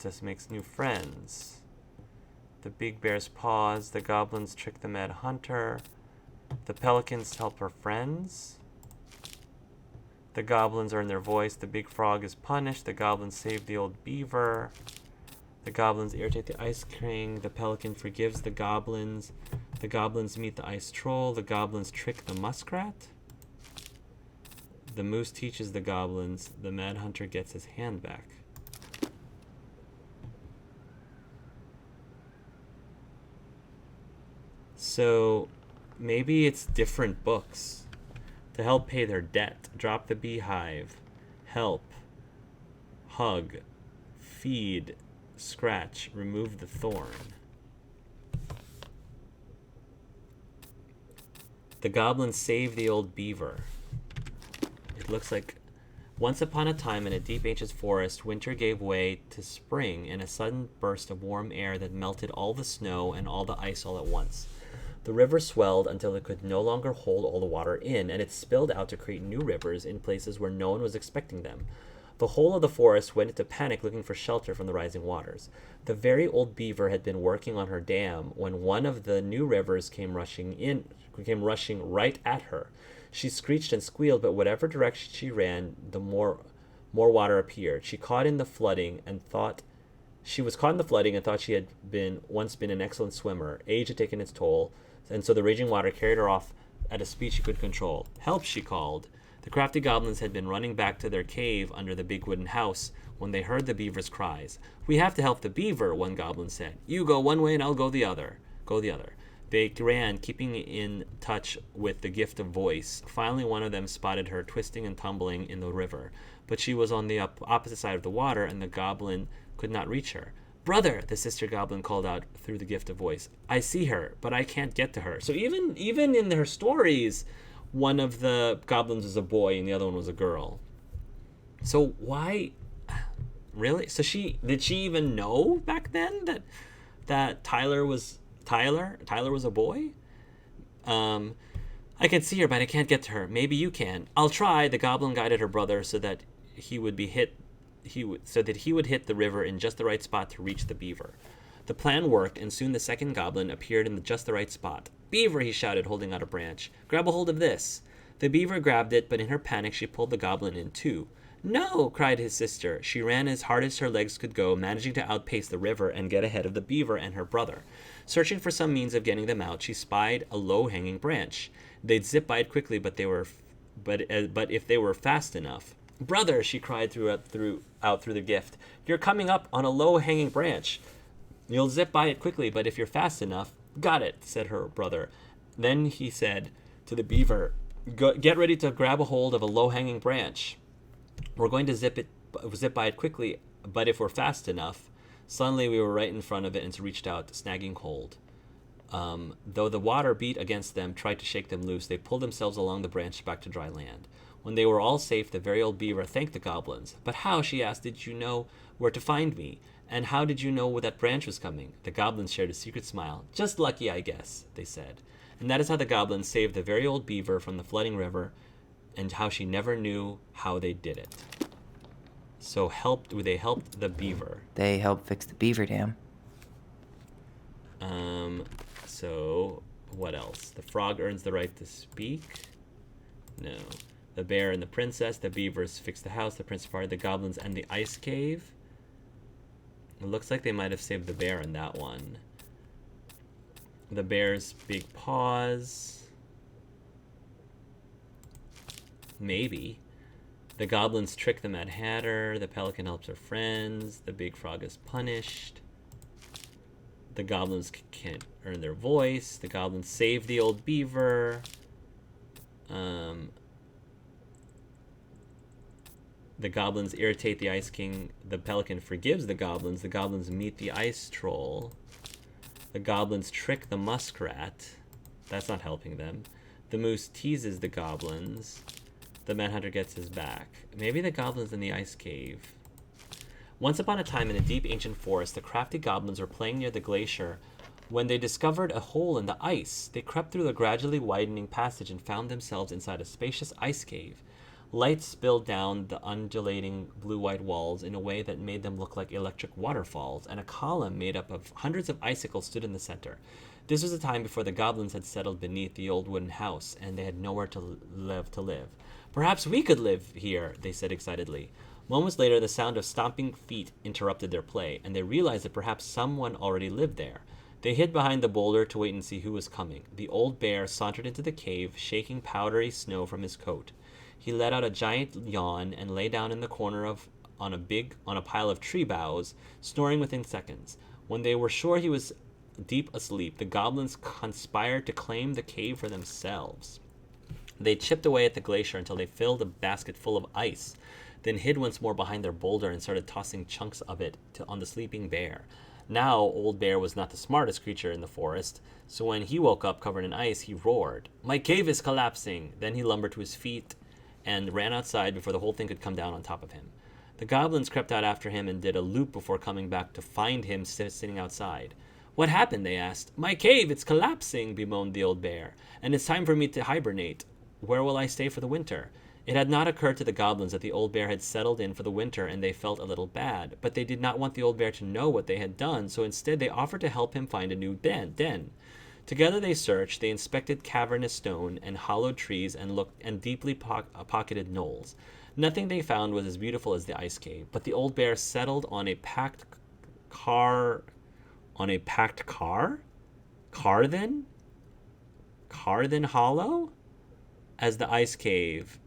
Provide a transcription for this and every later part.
This makes new friends. The big bears pause. The goblins trick the mad hunter. The pelicans help her friends. The goblins earn their voice. The big frog is punished. The goblins save the old beaver. The goblins irritate the ice king. The pelican forgives the goblins. The goblins meet the ice troll. The goblins trick the muskrat. The moose teaches the goblins. The mad hunter gets his hand back. So maybe it's different books. To help pay their debt, drop the beehive, help, hug, feed, scratch, remove the thorn. The goblins save the old beaver. It looks like once upon a time in a deep ancient forest, winter gave way to spring in a sudden burst of warm air that melted all the snow and all the ice all at once. The river swelled until it could no longer hold all the water in, and it spilled out to create new rivers in places where no one was expecting them. The whole of the forest went into panic looking for shelter from the rising waters. The very old beaver had been working on her dam when one of the new rivers came rushing right at her. She screeched and squealed, but whatever direction she ran, the more water appeared. She was caught in the flooding and thought she had once been an excellent swimmer. Age had taken its toll, and so the raging water carried her off at a speed she could control. "Help," she called. The crafty goblins had been running back to their cave under the big wooden house when they heard the beaver's cries. "We have to help the beaver," one goblin said. "You go one way and I'll go the other." They ran, keeping in touch with the gift of voice. Finally, one of them spotted her twisting and tumbling in the river, but she was on the opposite side of the water, and the goblin could not reach her. "Brother," the sister goblin called out through the gift of voice, "I see her, but I can't get to her." So even in her stories, one of the goblins was a boy and the other one was a girl. So why, really? So did she even know back then that Tyler was a boy? "I can see her, but I can't get to her. Maybe you can." "I'll try." The goblin guided her brother so that he would hit the river in just the right spot to reach the beaver. The plan worked, and soon the second goblin appeared in just the right spot. "Beaver," he shouted, holding out a branch. "Grab a hold of this." The beaver grabbed it, but in her panic she pulled the goblin in two. "No!" cried his sister. She ran as hard as her legs could go, managing to outpace the river and get ahead of the beaver and her brother. Searching for some means of getting them out, she spied a low-hanging branch. They'd zip by it quickly, but if they were fast enough. "Brother," she cried out through the gift, "you're coming up on a low-hanging branch. You'll zip by it quickly, but if you're fast enough." "Got it," said her brother. Then he said to the beaver, "Get ready to grab a hold of a low-hanging branch. We're going to zip by it quickly, but if we're fast enough." Suddenly we were right in front of it and reached out, snagging hold. Though the water beat against them, tried to shake them loose, they pulled themselves along the branch back to dry land. When they were all safe, the very old beaver thanked the goblins. "But how," she asked, "did you know where to find me? And how did you know that branch was coming?" The goblins shared a secret smile. "Just lucky, I guess," they said. And that is how the goblins saved the very old beaver from the flooding river, and how she never knew how they did it. So they helped the beaver. They helped fix the beaver dam. So what else? The frog earns the right to speak. No. The bear and the princess. The beavers fixed the house. The prince fired the goblins and the ice cave. It looks like they might have saved the bear in that one. The bear's big paws. Maybe. The goblins trick the Mad Hatter. The pelican helps her friends. The big frog is punished. The goblins can't earn their voice. The goblins save the old beaver. The goblins irritate the Ice King. The pelican forgives the goblins. The goblins meet the ice troll. The goblins trick the muskrat. That's not helping them. The moose teases the goblins. The manhunter gets his back. Maybe the goblins in the ice cave. Once upon a time in a deep ancient forest, the crafty goblins were playing near the glacier when they discovered a hole in the ice. They crept through the gradually widening passage and found themselves inside a spacious ice cave. Light spilled down the undulating blue-white walls in a way that made them look like electric waterfalls, and a column made up of hundreds of icicles stood in the center. This was a time before the goblins had settled beneath the old wooden house, and they had nowhere to live. Perhaps we could live here, they said excitedly. Moments later, the sound of stomping feet interrupted their play, and they realized that perhaps someone already lived there. They hid behind the boulder to wait and see who was coming. The old bear sauntered into the cave, shaking powdery snow from his coat. He let out a giant yawn and lay down in the corner on a pile of tree boughs, snoring within seconds. When they were sure he was deep asleep, the goblins conspired to claim the cave for themselves. They chipped away at the glacier until they filled a basket full of ice, then hid once more behind their boulder and started tossing chunks of it on the sleeping bear. Now, Old Bear was not the smartest creature in the forest, so when he woke up covered in ice, he roared, "My cave is collapsing!" Then he lumbered to his feet and ran outside before the whole thing could come down on top of him. The goblins crept out after him and did a loop before coming back to find him sitting outside. "What happened?" they asked. "My cave, it's collapsing," bemoaned the old bear, "and it's time for me to hibernate. Where will I stay for the winter?" It had not occurred to the goblins that the old bear had settled in for the winter, and they felt a little bad. But they did not want the old bear to know what they had done, so instead they offered to help him find a new den. Together they searched, they inspected cavernous stone and hollowed trees and deeply pocketed knolls. Nothing they found was as beautiful as the ice cave, but the old bear settled on a packed car. Carden Hollow? As the ice cave.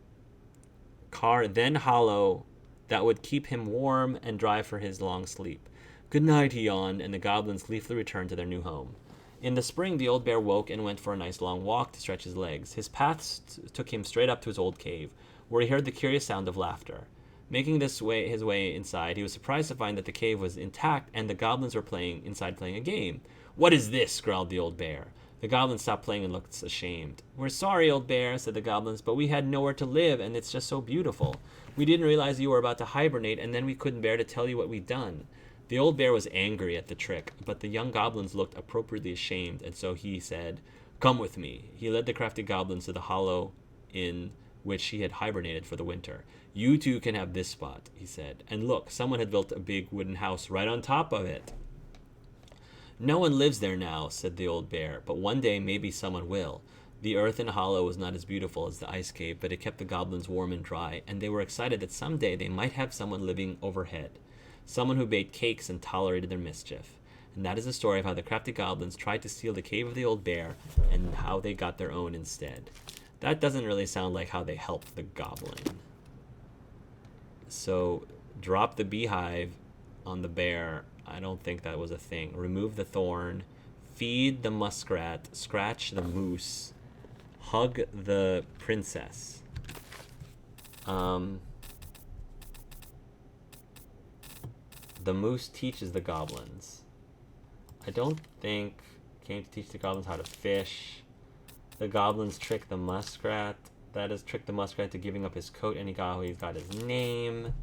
Then hollow that would keep him warm and dry for his long sleep. "Good night," he yawned, and the goblins gleefully returned to their new home. In the spring, the old bear woke and went for a nice long walk to stretch his legs. His path took him straight up to his old cave, where he heard the curious sound of laughter. Making his way inside, he was surprised to find that the cave was intact and the goblins were playing a game. "What is this?" growled the old bear. The goblins stopped playing and looked ashamed. "We're sorry, old bear," said the goblins, "but we had nowhere to live, and it's just so beautiful. We didn't realize you were about to hibernate, and then we couldn't bear to tell you what we'd done." The old bear was angry at the trick, but the young goblins looked appropriately ashamed, and so he said, "Come with me." He led the crafty goblins to the hollow in which he had hibernated for the winter. "You two can have this spot," he said. And look, someone had built a big wooden house right on top of it. "No one lives there now," said the old bear, "but one day maybe someone will." The earth in the hollow was not as beautiful as the ice cave, but it kept the goblins warm and dry, and they were excited that someday they might have someone living overhead. Someone who baked cakes and tolerated their mischief. And that is the story of how the crafty goblins tried to steal the cave of the old bear and how they got their own instead. That doesn't really sound like how they helped the goblin. So, drop the beehive on the bear. I don't think that was a thing. Remove the thorn. Feed the muskrat. Scratch the moose. Hug the princess. The moose teaches the goblins. I don't think came to teach the goblins how to fish. The goblins trick the muskrat. That is, trick the muskrat to giving up his coat, and he got his name.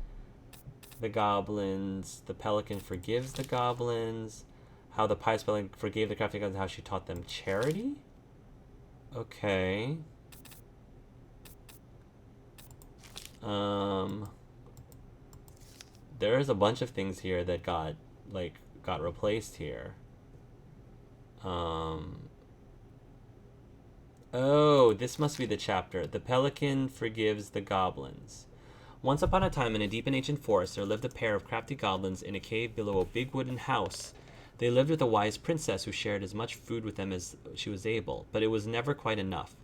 The goblins. The pelican forgives the goblins. How the pious pelican forgave the crafty goblins. How she taught them charity. Okay. There's a bunch of things here that got replaced here. Oh, this must be the chapter. The pelican forgives the goblins. Once upon a time, in a deep and ancient forest, there lived a pair of crafty goblins in a cave below a big wooden house. They lived with a wise princess who shared as much food with them as she was able, but it was never quite enough.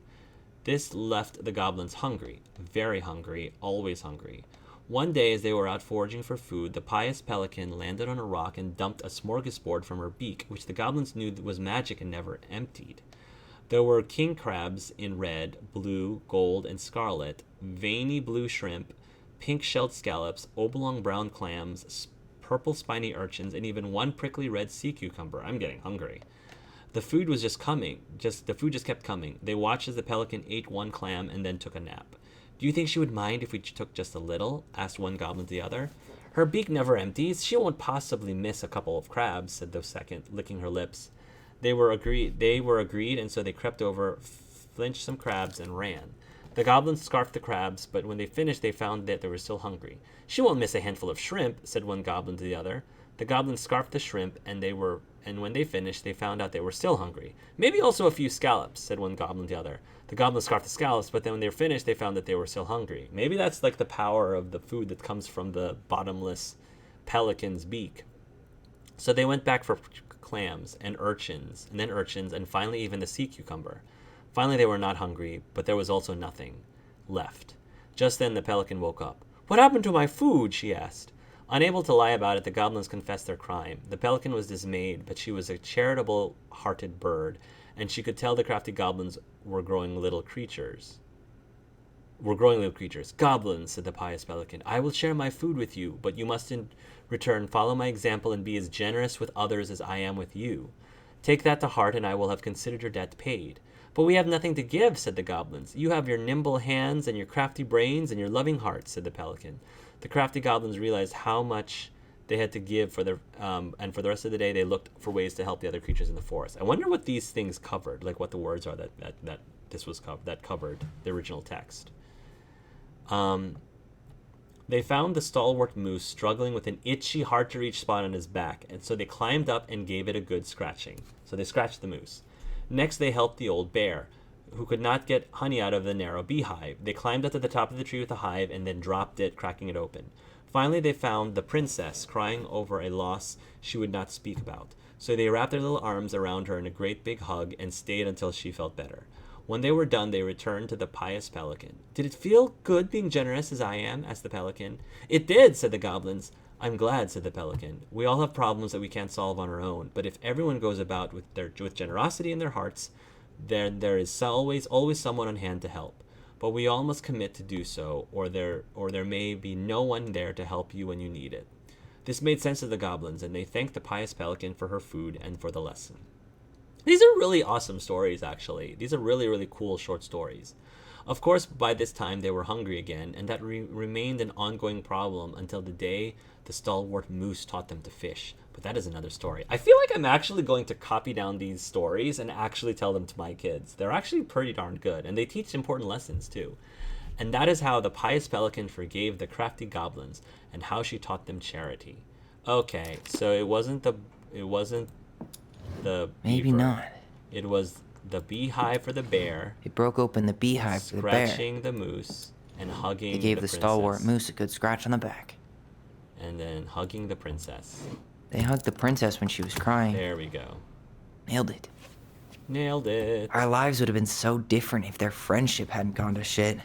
This left the goblins hungry, very hungry, always hungry. One day, as they were out foraging for food, the pious pelican landed on a rock and dumped a smorgasbord from her beak, which the goblins knew was magic and never emptied. There were king crabs in red, blue, gold, and scarlet, veiny blue shrimp, pink-shelled scallops, oblong brown clams, purple spiny urchins, and even one prickly red sea cucumber. I'm getting hungry. The food just kept coming. They watched as the pelican ate one clam and then took a nap. "Do you think she would mind if we took just a little?" asked one goblin to the other. "Her beak never empties. She won't possibly miss a couple of crabs," said the second, licking her lips. They were agreed, and so they crept over, flinched some crabs, and ran. The goblins scarfed the crabs, but when they finished, they found that they were still hungry. She won't miss a handful of shrimp, said one goblin to the other. The goblins scarfed the shrimp, and when they finished, they found out they were still hungry. Maybe also a few scallops, said one goblin to the other. The goblins scarfed the scallops, but then when they were finished, they found that they were still hungry. Maybe that's like the power of the food that comes from the bottomless pelican's beak. So they went back for clams and urchins, and finally even the sea cucumber. Finally, they were not hungry, but there was also nothing left. Just then, the pelican woke up. "What happened to my food?" she asked. Unable to lie about it, the goblins confessed their crime. The pelican was dismayed, but she was a charitable-hearted bird, and she could tell the crafty goblins were growing little creatures. "Goblins," said the pious pelican, "I will share my food with you, but you must in return follow my example and be as generous with others as I am with you. Take that to heart, and I will have considered your debt paid." "But we have nothing to give," said the goblins. "You have your nimble hands and your crafty brains and your loving heart," said the pelican. The crafty goblins realized how much they had to give for their, and for the rest of the day, they looked for ways to help the other creatures in the forest. I wonder what these things covered, like what the words are that covered the original text. They found the stalwart moose struggling with an itchy, hard-to-reach spot on his back, and so they climbed up and gave it a good scratching. So they scratched the moose. Next, they helped the old bear, who could not get honey out of the narrow beehive. They climbed up to the top of the tree with the hive and then dropped it, cracking it open. Finally, they found the princess, crying over a loss she would not speak about. So they wrapped their little arms around her in a great big hug and stayed until she felt better. When they were done, they returned to the pious pelican. "Did it feel good being generous as I am?" asked the pelican. "It did," said the goblins. "I'm glad," said the pelican. "We all have problems that we can't solve on our own, but if everyone goes about with generosity in their hearts, then there is always someone on hand to help. But we all must commit to do so, or there may be no one there to help you when you need it." This made sense to the goblins, and they thanked the pious pelican for her food and for the lesson. These are really awesome stories, actually. These are really, really cool short stories. Of course, by this time, they were hungry again, and that remained an ongoing problem until the day the stalwart moose taught them to fish. But that is another story. I feel like I'm actually going to copy down these stories and actually tell them to my kids. They're actually pretty darn good, and they teach important lessons, too. And that is how the pious pelican forgave the crafty goblins, and how she taught them charity. Okay, so it wasn't the Maybe beaver. not. It was the beehive for the bear. They broke open the beehive for the bear. Scratching the moose and hugging They gave the the princess. stalwart moose a good scratch on the back. And then hugging the princess. They hugged the princess when she was crying. There we go. Nailed it. Nailed it. Our lives would have been so different if their friendship hadn't gone to shit.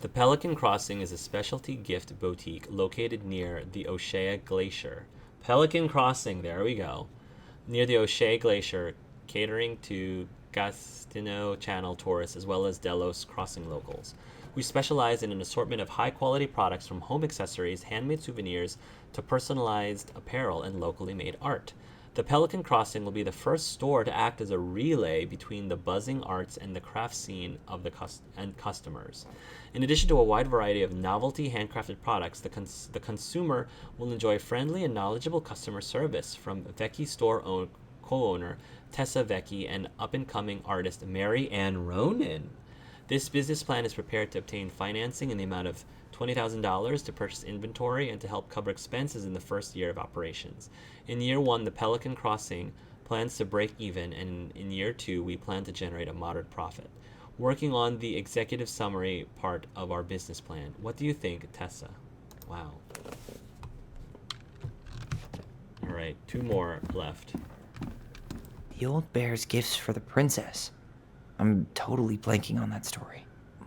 The Pelican Crossing is a specialty gift boutique located near the O'Shea Glacier. Pelican Crossing, there we go. Near the O'Shea Glacier, catering to Gastineau Channel tourists as well as Delos Crossing locals. We specialize in an assortment of high-quality products from home accessories, handmade souvenirs, to personalized apparel and locally made art. The Pelican Crossing will be the first store to act as a relay between the buzzing arts and the craft scene of the customers. In addition to a wide variety of novelty handcrafted products, the consumer will enjoy friendly and knowledgeable customer service from Vecchi store co-owner Tessa Vecchi and up-and-coming artist Mary Ann Ronan. This business plan is prepared to obtain financing in the amount of $20,000 to purchase inventory and to help cover expenses in the first year of operations. In year 1, the Pelican Crossing plans to break even, and in year 2, we plan to generate a moderate profit. Working on the executive summary part of our business plan. What do you think, Tessa? Wow. All right, 2 more left. The old bear's gifts for the princess. I'm totally blanking on that story.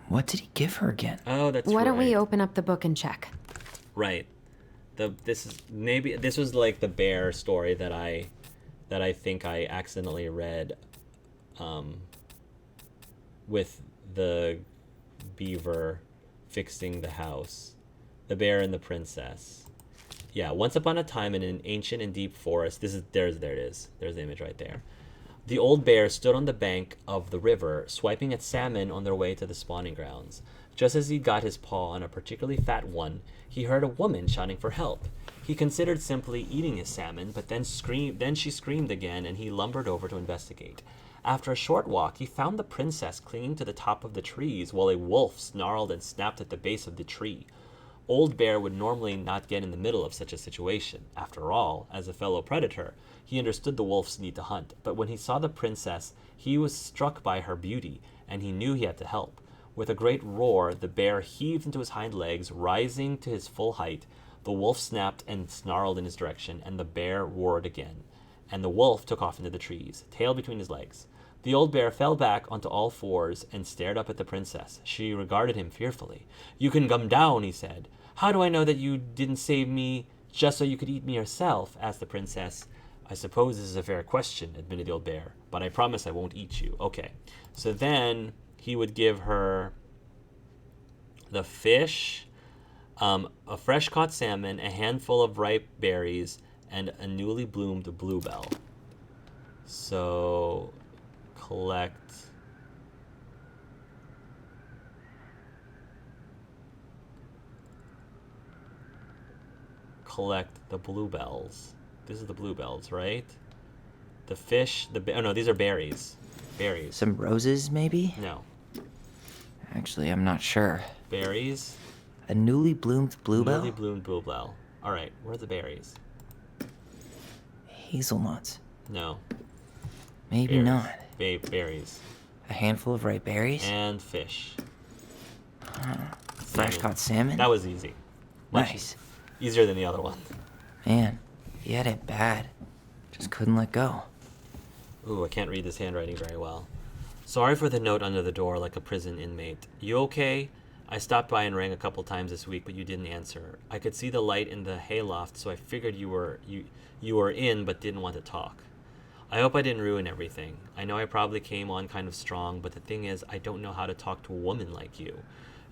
What did he give her again? Oh, that's Why right. don't we open up the book and check? Right. This was like the bear story that I think I accidentally read with the beaver fixing the house. The bear and the princess. Yeah, once upon a time in an ancient and deep forest, there it is. There's the image right there. The old bear stood on the bank of the river, swiping at salmon on their way to the spawning grounds. Just as he got his paw on a particularly fat one, he heard a woman shouting for help. He considered simply eating his salmon, but then she screamed again, and he lumbered over to investigate. After a short walk, he found the princess clinging to the top of the trees while a wolf snarled and snapped at the base of the tree. Old Bear would normally not get in the middle of such a situation. After all, as a fellow predator, he understood the wolf's need to hunt. But when he saw the princess, he was struck by her beauty, and he knew he had to help. With a great roar, the bear heaved into his hind legs, rising to his full height. The wolf snapped and snarled in his direction, and the bear roared again. And the wolf took off into the trees, tail between his legs. The old bear fell back onto all fours and stared up at the princess. She regarded him fearfully. "You can come down," he said. "How do I know that you didn't save me just so you could eat me yourself?" asked the princess. "I suppose this is a fair question," admitted the old bear, "but I promise I won't eat you." Okay, so then he would give her the fish, a fresh caught salmon, a handful of ripe berries, and a newly bloomed bluebell. So collect the bluebells. This is the bluebells, right? The fish, oh no, these are berries. Berries. Some roses, maybe? No. Actually, I'm not sure. Berries. A newly bloomed bluebell? Newly bloomed bluebell. All right, where are the berries? Hazelnuts. No. Maybe Berries. not. Berries. A handful of ripe berries? And fish. Fresh caught salmon? That was easy. Much Nice. easier than the other one. Man, he had it bad. Just couldn't let go. Ooh, I can't read this handwriting very well. Sorry for the note under the door like a prison inmate. You okay? I stopped by and rang a couple times this week, but you didn't answer. I could see the light in the hayloft, so I figured you were in but didn't want to talk. I hope I didn't ruin everything. I know I probably came on kind of strong, but the thing is, I don't know how to talk to a woman like you.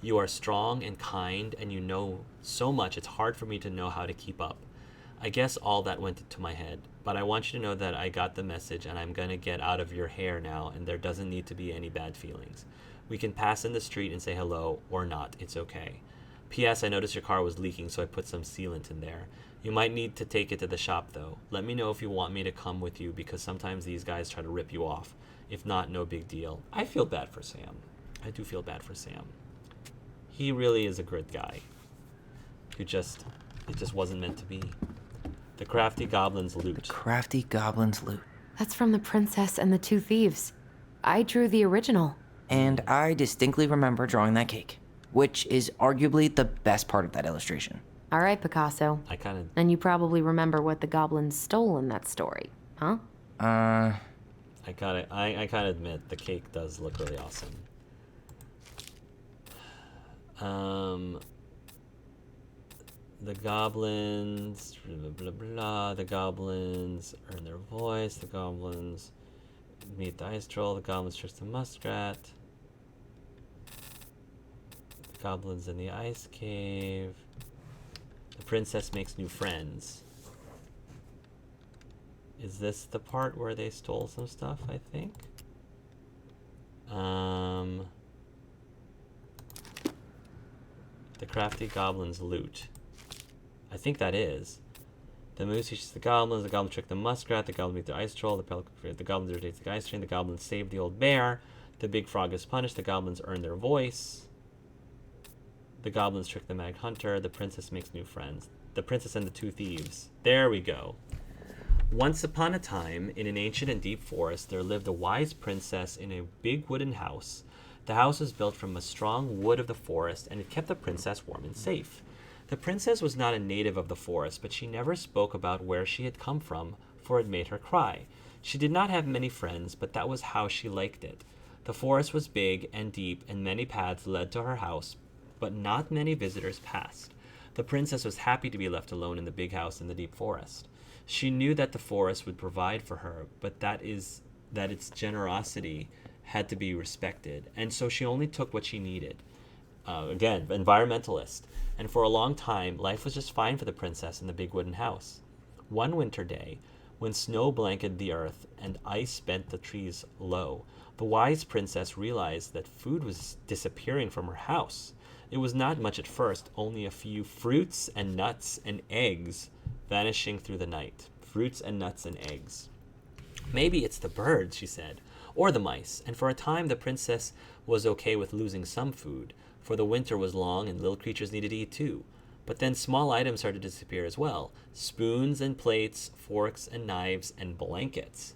You are strong and kind, and you know so much it's hard for me to know how to keep up. I guess all that went into my head, but I want you to know that I got the message and I'm gonna get out of your hair now, and there doesn't need to be any bad feelings. We can pass in the street and say hello, or not, it's okay. P.S. I noticed your car was leaking, so I put some sealant in there. You might need to take it to the shop, though. Let me know if you want me to come with you, because sometimes these guys try to rip you off. If not, no big deal. I feel bad for Sam. I do feel bad for Sam. He really is a good guy. It just wasn't meant to be. The Crafty Goblin's Loot. Crafty Goblin's Loot. That's from The Princess and the Two Thieves. I drew the original. And I distinctly remember drawing that cake, which is arguably the best part of that illustration. All right, Picasso. And you probably remember what the goblins stole in that story, huh? I gotta admit, the cake does look really awesome. The goblins, blah, blah, blah, the goblins earn their voice, the goblins meet the ice troll, the goblins trick the muskrat, the goblins in the ice cave, the princess makes new friends. Is this the part where they stole some stuff, I think? The Crafty Goblin's Loot. I think that is. The moose teaches the goblins trick the muskrat, the goblins meet the ice troll, the goblins irritate the ice train, the goblins save the old bear, the big frog is punished, the goblins earn their voice, the goblins trick the mad hunter, the princess makes new friends. The Princess and the Two Thieves. There we go. Once upon a time, in an ancient and deep forest, there lived a wise princess in a big wooden house. The house was built from a strong wood of the forest, and it kept the princess warm and safe. The princess was not a native of the forest, but she never spoke about where she had come from, for it made her cry. She did not have many friends, but that was how she liked it. The forest was big and deep, and many paths led to her house, but not many visitors passed. The princess was happy to be left alone in the big house in the deep forest. She knew that the forest would provide for her, but that its generosity had to be respected, and so she only took what she needed. Again, environmentalist. And for a long time, life was just fine for the princess in the big wooden house. One winter day, when snow blanketed the earth and ice bent the trees low, the wise princess realized that food was disappearing from her house. It was not much at first, only a few fruits and nuts and eggs vanishing through the night. Fruits and nuts and eggs. Maybe it's the birds, she said. or the mice, and for a time the princess was okay with losing some food, for the winter was long and little creatures needed to eat too. But then small items started to disappear as well: spoons and plates, forks and knives, and blankets.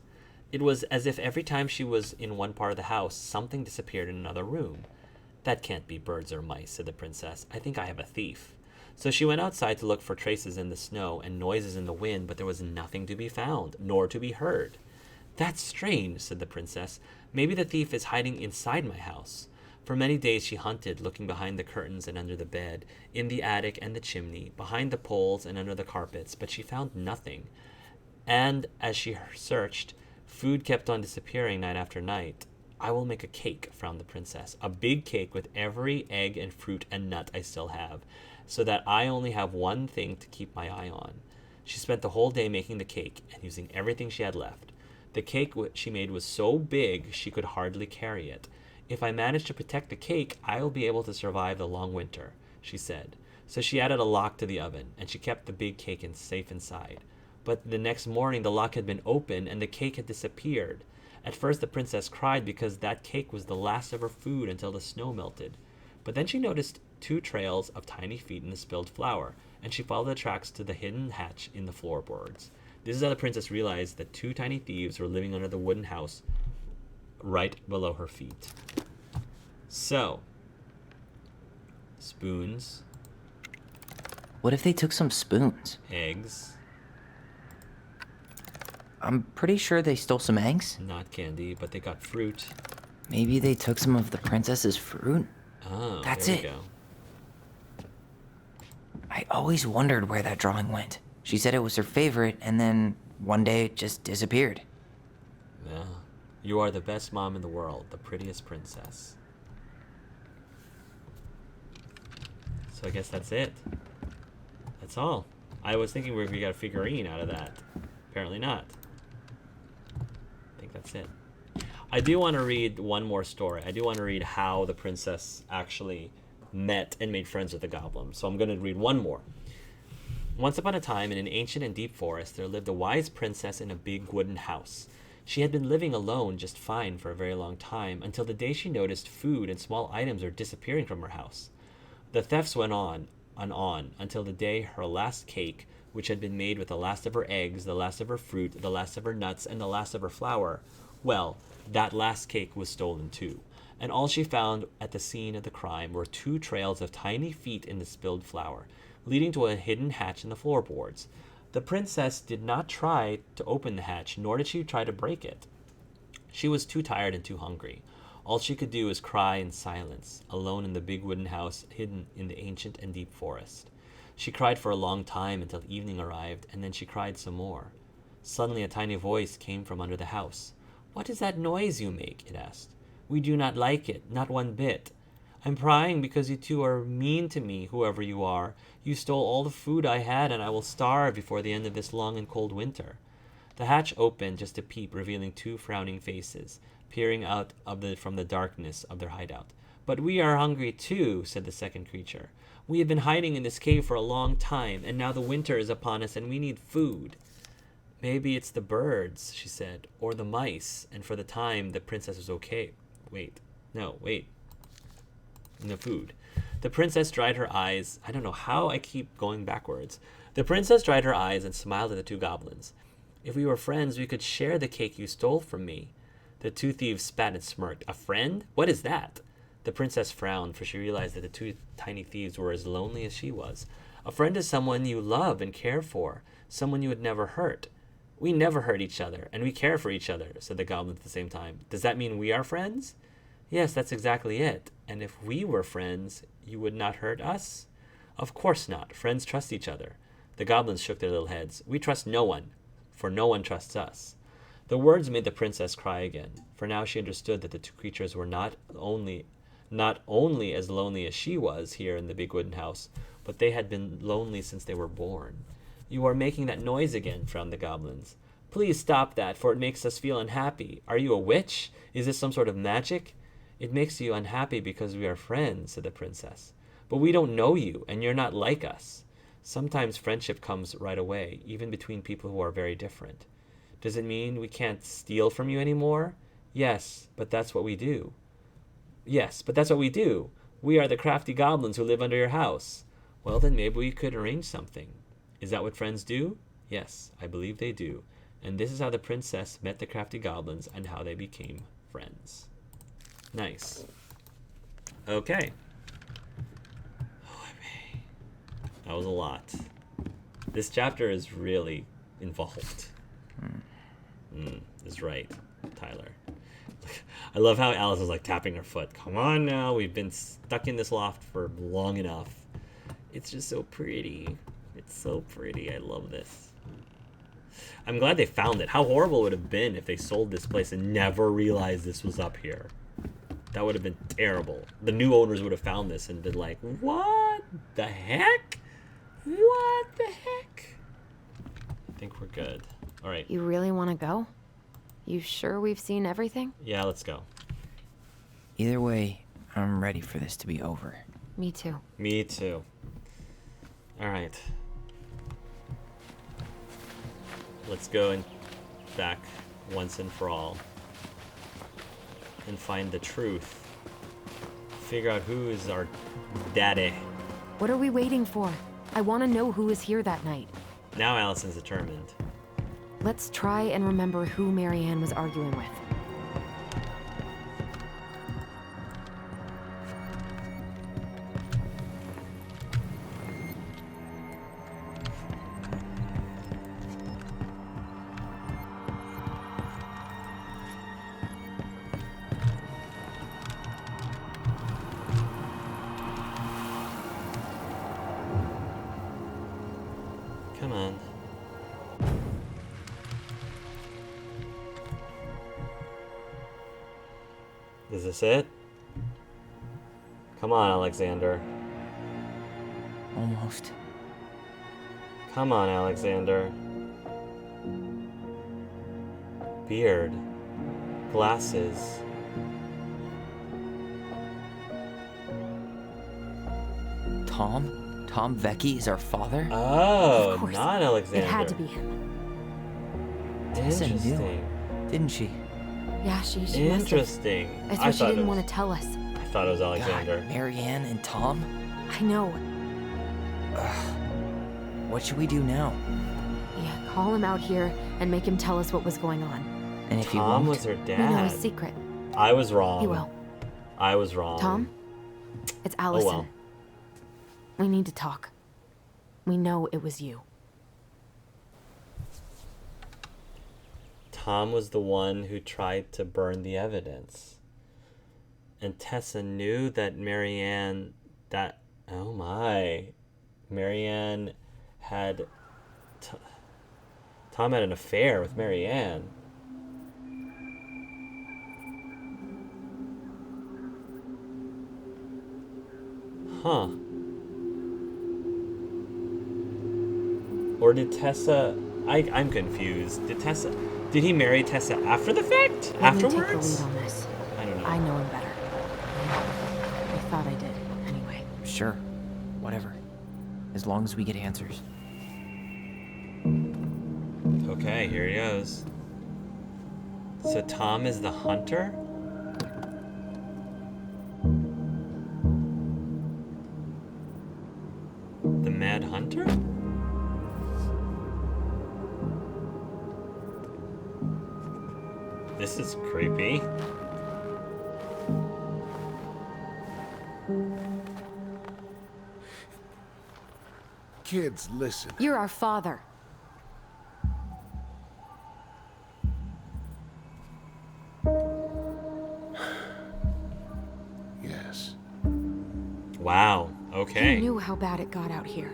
It was as if every time she was in one part of the house, something disappeared in another room. "That can't be birds or mice," said the princess. "I think I have a thief." So she went outside to look for traces in the snow and noises in the wind, but there was nothing to be found, nor to be heard. "That's strange," said the princess. "Maybe the thief is hiding inside my house." For many days she hunted, looking behind the curtains and under the bed, in the attic and the chimney, behind the poles and under the carpets, but she found nothing. And as she searched, food kept on disappearing night after night. "I will make a cake," frowned the princess. "A big cake with every egg and fruit and nut I still have, so that I only have one thing to keep my eye on." She spent the whole day making the cake and using everything she had left. The cake she made was so big she could hardly carry it. "If I manage to protect the cake, I will be able to survive the long winter," she said. So she added a lock to the oven, and she kept the big cake safe inside. But the next morning the lock had been opened and the cake had disappeared. At first the princess cried because that cake was the last of her food until the snow melted. But then she noticed 2 trails of tiny feet in the spilled flour, and she followed the tracks to the hidden hatch in the floorboards. This is how the princess realized that 2 tiny thieves were living under the wooden house right below her feet. So, spoons, What if they took some spoons? eggs, I'm pretty sure they stole some eggs. not candy, but they got fruit. Maybe they took some of the princess's fruit? Oh, That's there we it. go. I always wondered where that drawing went. She said it was her favorite, and then one day it just disappeared. Yeah. You are the best mom in the world, the prettiest princess. So I guess that's it. That's all. I was thinking we got a figurine out of that. Apparently not. I think that's it. I do want to read one more story. I do want to read how the princess actually met and made friends with the goblin. So I'm going to read one more. Once upon a time, in an ancient and deep forest, there lived a wise princess in a big wooden house. She had been living alone just fine for a very long time, until the day she noticed food and small items were disappearing from her house. The thefts went on and on, until the day her last cake, which had been made with the last of her eggs, the last of her fruit, the last of her nuts, and the last of her flour, well, that last cake was stolen too. And all she found at the scene of the crime were 2 trails of tiny feet in the spilled flour, leading to a hidden hatch in the floorboards. The princess did not try to open the hatch, nor did she try to break it. She was too tired and too hungry. All she could do was cry in silence, alone in the big wooden house hidden in the ancient and deep forest. She cried for a long time until evening arrived, and then she cried some more. Suddenly a tiny voice came from under the house. "What is that noise you make?" it asked. "We do not like it, not one bit. I'm crying because you 2 are mean to me, whoever you are. You stole all the food I had, and I will starve before the end of this long and cold winter." The hatch opened just a peep, revealing 2 frowning faces, peering out from the darkness of their hideout. "But we are hungry too," said the second creature. "We have been hiding in this cave for a long time, and now the winter is upon us and we need food." "Maybe it's the birds," she said, "or the mice," and for the time the princess was okay. Wait. The food. The princess dried her eyes. I don't know how I keep going backwards. The princess dried her eyes and smiled at the 2 goblins. "If we were friends, we could share the cake you stole from me." The 2 thieves spat and smirked. "A friend? What is that?" The princess frowned, for she realized that the 2 tiny thieves were as lonely as she was. "A friend is someone you love and care for, someone you would never hurt." "We never hurt each other, and we care for each other," said the goblins at the same time. "Does that mean we are friends?" "Yes, that's exactly it. And if we were friends, you would not hurt us?" "Of course not. Friends trust each other." The goblins shook their little heads. "We trust no one, for no one trusts us." The words made the princess cry again, for now she understood that the 2 creatures were not only as lonely as she was here in the big wooden house, but they had been lonely since they were born. "You are making that noise again," frowned the goblins. "Please stop that, for it makes us feel unhappy. Are you a witch? Is this some sort of magic?" "It makes you unhappy because we are friends," said the princess. "But we don't know you, and you're not like us. Sometimes friendship comes right away, even between people who are very different." "Does it mean we can't steal from you anymore?" Yes, but that's what we do. Yes, but that's what we do. We are the crafty goblins who live under your house. Well, then maybe we could arrange something. Is that what friends do? Yes, I believe they do. And this is how the princess met the crafty goblins and how they became friends. Nice. Okay. That was a lot. This chapter is really involved. Is right, Tyler. I love how Alice is like tapping her foot. Come on now, we've been stuck in this loft for long enough. It's just so pretty. It's so pretty. I love this. I'm glad they found it. How horrible it would have been if they sold this place and never realized this was up here. That would have been terrible. The new owners would have found this and been like, what the heck? What the heck? I think we're good. All right. You really want to go? You sure we've seen everything? Yeah, let's go. Either way, I'm ready for this to be over. Me too. Me too. All right. Let's go and back once and for all and find the truth. Figure out who is our daddy. What are we waiting for? I want to know who was here that night. Now Allison's determined. Let's try and remember who Marianne was arguing with. Come on. Is this it? Come on, Alexander. Almost. Come on, Alexander. Beard. Glasses. Tom? Tom Vecchi is our father? Oh, Of course. not Alexander. It had to be him. Tessa knew, Interesting. didn't she? Yeah, she must have. Interesting. That's I what she thought it didn't was- want to tell us. I thought it was Alexander. God, Marianne and Tom? I know. What should we do now? Yeah, call him out here and make him tell us what was going on. And if he Tom won't? was her We know dad. his secret. I was wrong. He will. I was wrong. Tom? It's Allison. Oh well. We need to talk. We know it was you. Tom was the one who tried to burn the evidence. And Tessa knew that Marianne, oh my, Marianne had, Tom had an affair with Marianne. Huh. Or did Tessa, I'm confused. Did he marry Tessa after the fact? Let me take the Afterwards? lead on this. I don't know. I know him better. I thought I did, anyway. Sure. Whatever. As long as we get answers. Okay, here he goes. So Tom is the hunter? The Mad Hunter? This is creepy. Kids, listen. You're our father. Yes. Wow, You okay. knew how bad it got out here.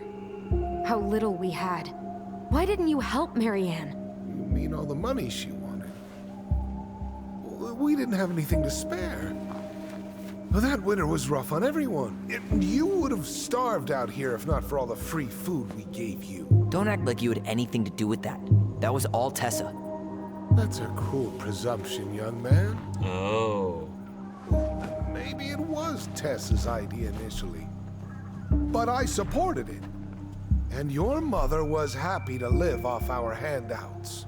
How little we had. Why didn't you help Marianne? You mean all the money she wanted? We didn't have anything to spare. Well, that winter was rough on everyone. You would have starved out here if not for all the free food we gave you. Don't act like you had anything to do with that. That was all Tessa. That's a cruel presumption, young man. Oh. Maybe it was Tessa's idea initially. But I supported it. And your mother was happy to live off our handouts.